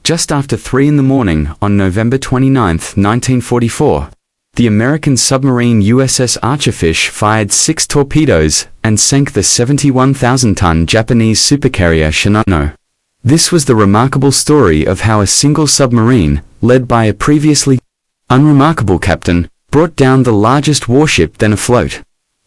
Just after 3 in the morning on November 29, 1944, the American submarine USS Archerfish fired 6 torpedoes and sank the 71,000-ton Japanese supercarrier Shinano. This was the remarkable story of how a single submarine, led by a previously unremarkable captain, brought down the largest warship then afloat.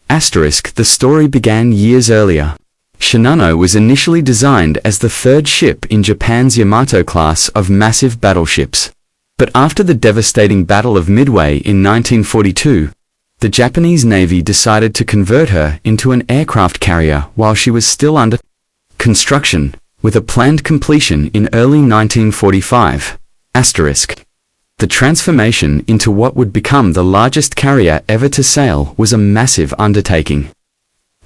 The story began years earlier. Shinano was initially designed as the third ship in Japan's Yamato class of massive battleships. But after the devastating Battle of Midway in 1942, the Japanese Navy decided to convert her into an aircraft carrier while she was still under construction, with a planned completion in early 1945. The transformation into what would become the largest carrier ever to sail was a massive undertaking.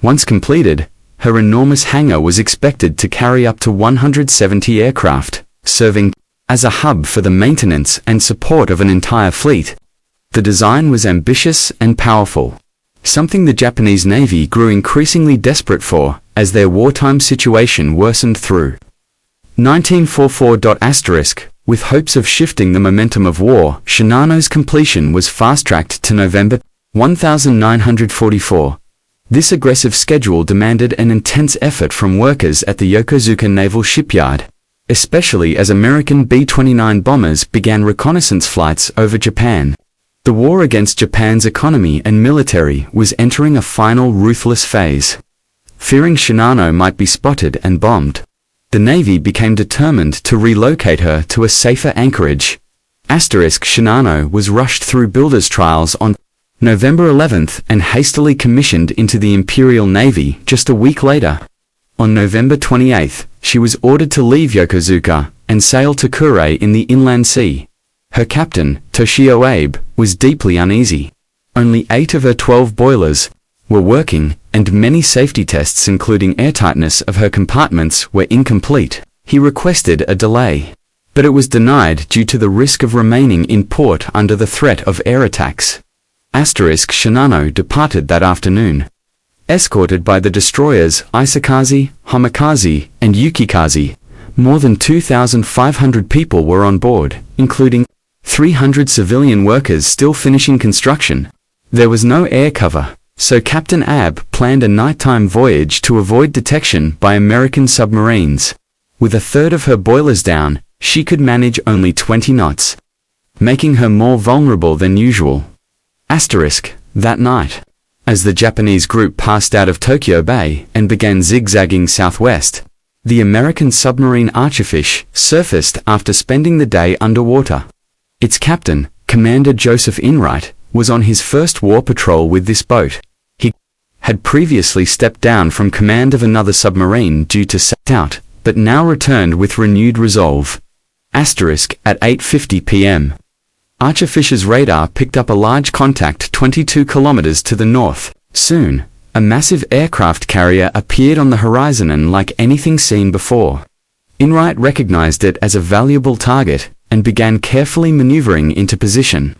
Once completed, her enormous hangar was expected to carry up to 170 aircraft, serving as a hub for the maintenance and support of an entire fleet. The design was ambitious and powerful, something the Japanese Navy grew increasingly desperate for as their wartime situation worsened through 1944. With hopes of shifting the momentum of war, Shinano's completion was fast-tracked to November 1944. This aggressive schedule demanded an intense effort from workers at the Yokosuka Naval Shipyard, especially as American B-29 bombers began reconnaissance flights over Japan. The war against Japan's economy and military was entering a final ruthless phase. Fearing Shinano might be spotted and bombed, the Navy became determined to relocate her to a safer anchorage. Shinano was rushed through builders' trials on November 11th and hastily commissioned into the Imperial Navy just a week later. On November 28th, she was ordered to leave Yokosuka and sail to Kure in the Inland Sea. Her captain, Toshio Abe, was deeply uneasy. Only 8 of her 12 boilers were working, and many safety tests including airtightness of her compartments were incomplete. He requested a delay, but it was denied due to the risk of remaining in port under the threat of air attacks. Shinano departed that afternoon, escorted by the destroyers Isakaze, Hamikaze, and Yukikaze. More than 2,500 people were on board, including 300 civilian workers still finishing construction. There was no air cover, so Captain Abe planned a nighttime voyage to avoid detection by American submarines. With a third of her boilers down, she could manage only 20 knots, making her more vulnerable than usual. That night, as the Japanese group passed out of Tokyo Bay and began zigzagging southwest, the American submarine Archerfish surfaced after spending the day underwater. Its captain, Commander Joseph Enright, was on his first war patrol with this boat. He had previously stepped down from command of another submarine due to set out, but now returned with renewed resolve. At 8:50 p.m. Archerfish's radar picked up a large contact 22 kilometers to the north. Soon, a massive aircraft carrier appeared on the horizon unlike anything seen before. Enright recognized it as a valuable target and began carefully maneuvering into position.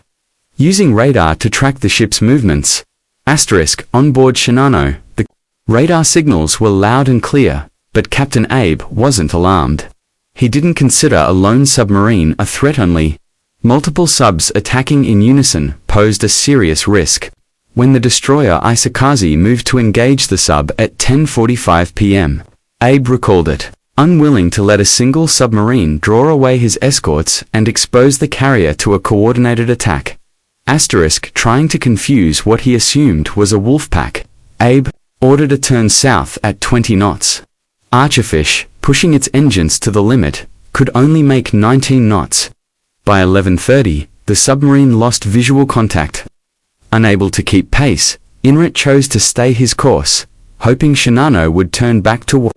Using radar to track the ship's movements, on board Shinano, the radar signals were loud and clear, but Captain Abe wasn't alarmed. He didn't consider a lone submarine a threat only. Multiple subs attacking in unison posed a serious risk. When the destroyer Isakaze moved to engage the sub at 10:45 p.m., Abe recalled it, unwilling to let a single submarine draw away his escorts and expose the carrier to a coordinated attack. Trying to confuse what he assumed was a wolf pack, Abe ordered a turn south at 20 knots. Archerfish, pushing its engines to the limit, could only make 19 knots. By 11:30, the submarine lost visual contact. Unable to keep pace, Enright chose to stay his course, hoping Shinano would turn back toward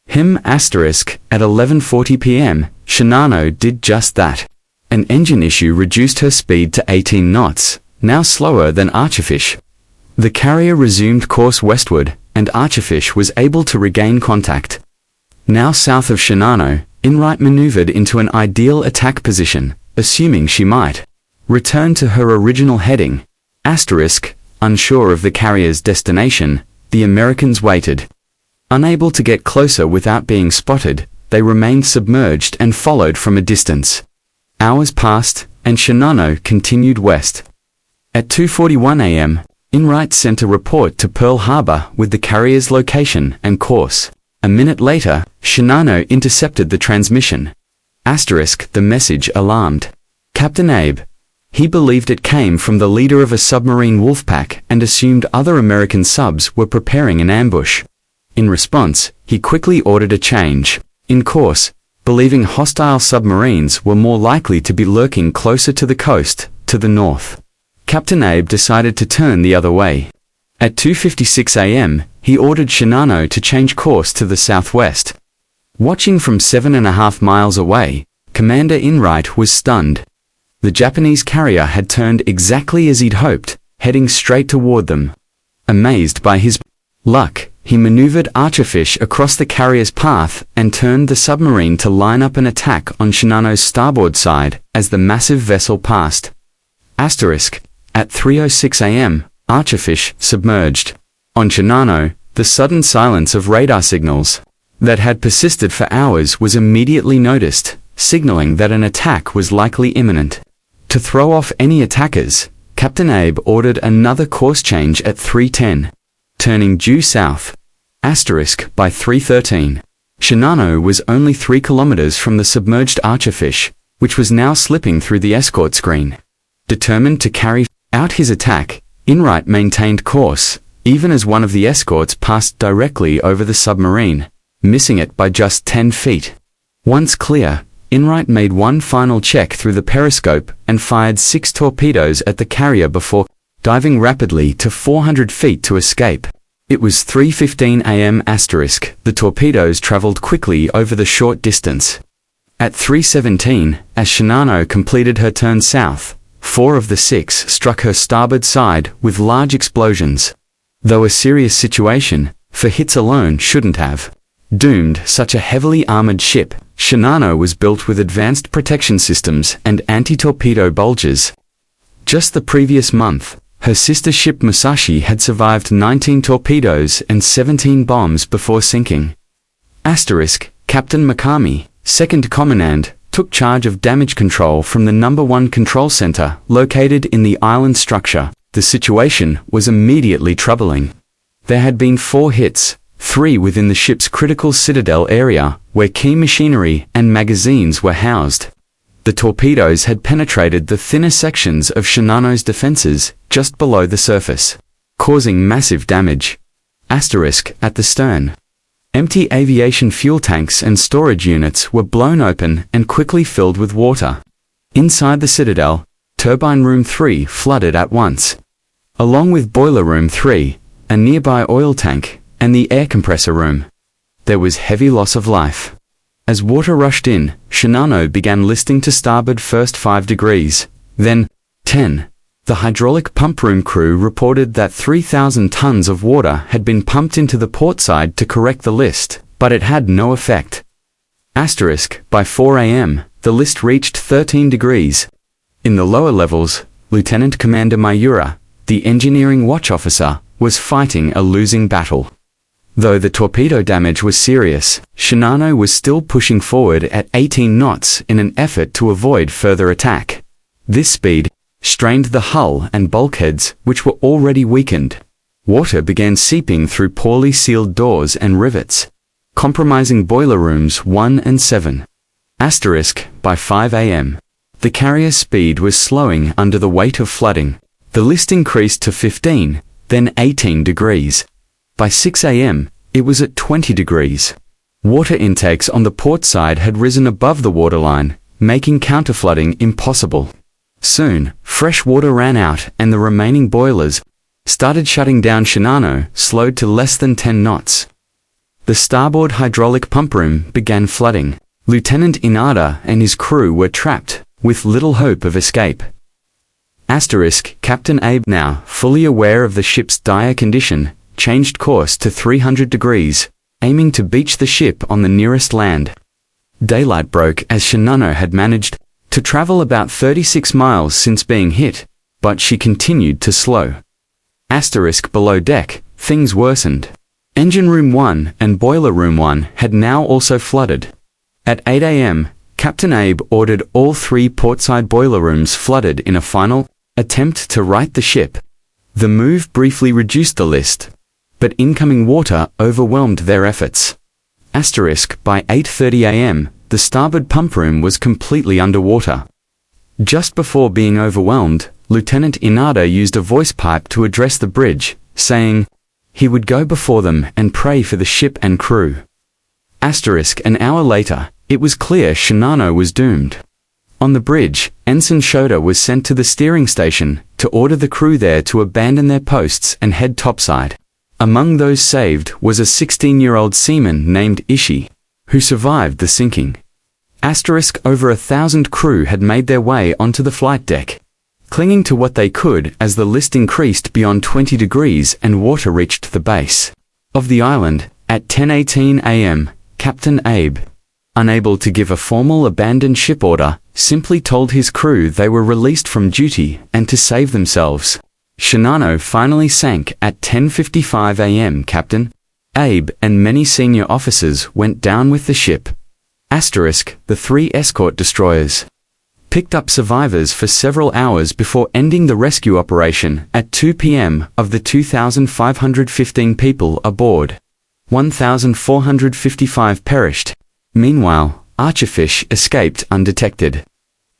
him. At 11:40 p.m., Shinano did just that. An engine issue reduced her speed to 18 knots, now slower than Archerfish. The carrier resumed course westward, and Archerfish was able to regain contact. Now south of Shinano, Enright maneuvered into an ideal attack position, assuming she might return to her original heading. Unsure of the carrier's destination, the Americans waited. Unable to get closer without being spotted, they remained submerged and followed from a distance. Hours passed, and Shinano continued west. At 2:41 a.m., Enright sent a report to Pearl Harbor with the carrier's location and course. A minute later, Shinano intercepted the transmission. The message alarmed Captain Abe. He believed it came from the leader of a submarine wolfpack and assumed other American subs were preparing an ambush. In response, he quickly ordered a change in course, believing hostile submarines were more likely to be lurking closer to the coast, to the north. Captain Abe decided to turn the other way. At 2:56 a.m., he ordered Shinano to change course to the southwest. Watching from 7.5 miles away, Commander Enright was stunned. The Japanese carrier had turned exactly as he'd hoped, heading straight toward them. Amazed by his luck, he maneuvered Archerfish across the carrier's path and turned the submarine to line up an attack on Shinano's starboard side as the massive vessel passed. At 3:06 a.m., Archerfish submerged. On Shinano, the sudden silence of radar signals that had persisted for hours was immediately noticed, signaling that an attack was likely imminent. To throw off any attackers, Captain Abe ordered another course change at 3:10, turning due south. By 3:13, Shinano was only 3 kilometers from the submerged Archerfish, which was now slipping through the escort screen. Determined to carry out his attack, Enright maintained course, even as one of the escorts passed directly over the submarine, missing it by just 10 feet. Once clear, Enright made one final check through the periscope and fired 6 torpedoes at the carrier before diving rapidly to 400 feet to escape. It was 3:15 a.m. The torpedoes traveled quickly over the short distance. At 3:17, as Shinano completed her turn south, 4 of the 6 struck her starboard side with large explosions. Though a serious situation, for hits alone shouldn't have doomed such a heavily armored ship, Shinano was built with advanced protection systems and anti-torpedo bulges. Just the previous month, her sister ship Musashi had survived 19 torpedoes and 17 bombs before sinking. Captain Mikami, second commandant, took charge of damage control from the No. 1 control center located in the island structure. The situation was immediately troubling. There had been 4 hits, 3 within the ship's critical citadel area, where key machinery and magazines were housed. The torpedoes had penetrated the thinner sections of Shinano's defenses just below the surface, causing massive damage. At the stern, empty aviation fuel tanks and storage units were blown open and quickly filled with water. Inside the citadel, Turbine Room 3 flooded at once, along with Boiler Room 3, a nearby oil tank, and the air compressor room. There was heavy loss of life. As water rushed in, Shinano began listing to starboard first 5 degrees, then 10. The hydraulic pump room crew reported that 3,000 tons of water had been pumped into the port side to correct the list, but it had no effect. By 4 a.m., the list reached 13 degrees. In the lower levels, Lieutenant Commander Miura, the engineering watch officer, was fighting a losing battle. Though the torpedo damage was serious, Shinano was still pushing forward at 18 knots in an effort to avoid further attack. This speed strained the hull and bulkheads, which were already weakened. Water began seeping through poorly sealed doors and rivets, compromising boiler rooms 1 and 7. By 5 a.m., the carrier's speed was slowing under the weight of flooding. The list increased to 15, then 18 degrees. By 6 a.m., it was at 20 degrees. Water intakes on the port side had risen above the waterline, making counterflooding impossible. Soon, fresh water ran out and the remaining boilers started shutting down. Shinano slowed to less than 10 knots. The starboard hydraulic pump room began flooding. Lieutenant Inada and his crew were trapped, with little hope of escape. Captain Abe, now fully aware of the ship's dire condition, changed course to 300 degrees, aiming to beach the ship on the nearest land. Daylight broke as Shinano had managed to travel about 36 miles since being hit, but she continued to slow. Below deck, things worsened. Engine Room 1 and Boiler Room 1 had now also flooded. At 8 a.m., Captain Abe ordered all 3 portside boiler rooms flooded in a final attempt to right the ship. The move briefly reduced the list, but incoming water overwhelmed their efforts. By 8:30 a.m., the starboard pump room was completely underwater. Just before being overwhelmed, Lieutenant Inada used a voice pipe to address the bridge, saying he would go before them and pray for the ship and crew. An hour later, it was clear Shinano was doomed. On the bridge, Ensign Shota was sent to the steering station to order the crew there to abandon their posts and head topside. Among those saved was a 16-year-old seaman named Ishii, who survived the sinking. Over 1,000 crew had made their way onto the flight deck, clinging to what they could as the list increased beyond 20 degrees and water reached the base of the island. At 10:18 a.m., Captain Abe, unable to give a formal abandon ship order, simply told his crew they were released from duty and to save themselves. Shinano finally sank at 10:55 a.m. Captain Abe and many senior officers went down with the ship. The 3 escort destroyers picked up survivors for several hours before ending the rescue operation at 2 p.m. Of the 2,515 people aboard, 1,455 perished. Meanwhile, Archerfish escaped undetected.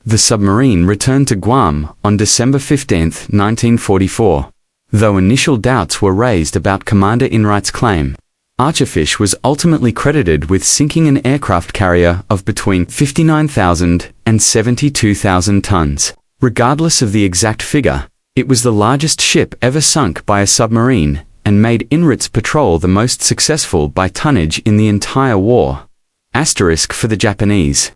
The submarine returned to Guam on December 15, 1944. Though initial doubts were raised about Commander Enright's claim, Archerfish was ultimately credited with sinking an aircraft carrier of between 59,000 and 72,000 tons. Regardless of the exact figure, it was the largest ship ever sunk by a submarine and made Enright's patrol the most successful by tonnage in the entire war. For the Japanese,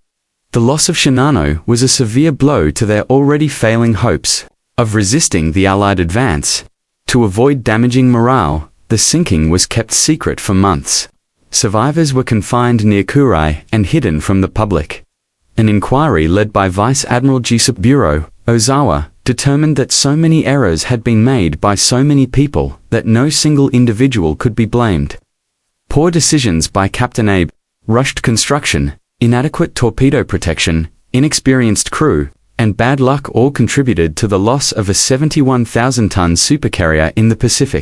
the loss of Shinano was a severe blow to their already failing hopes of resisting the Allied advance. To avoid damaging morale, the sinking was kept secret for months. Survivors were confined near Kurai and hidden from the public. An inquiry led by Vice Admiral Giuseppe Bureau Ozawa determined that so many errors had been made by so many people that no single individual could be blamed. Poor decisions by Captain Abe, rushed construction, inadequate torpedo protection, inexperienced crew, and bad luck all contributed to the loss of a 71,000-ton supercarrier in the Pacific.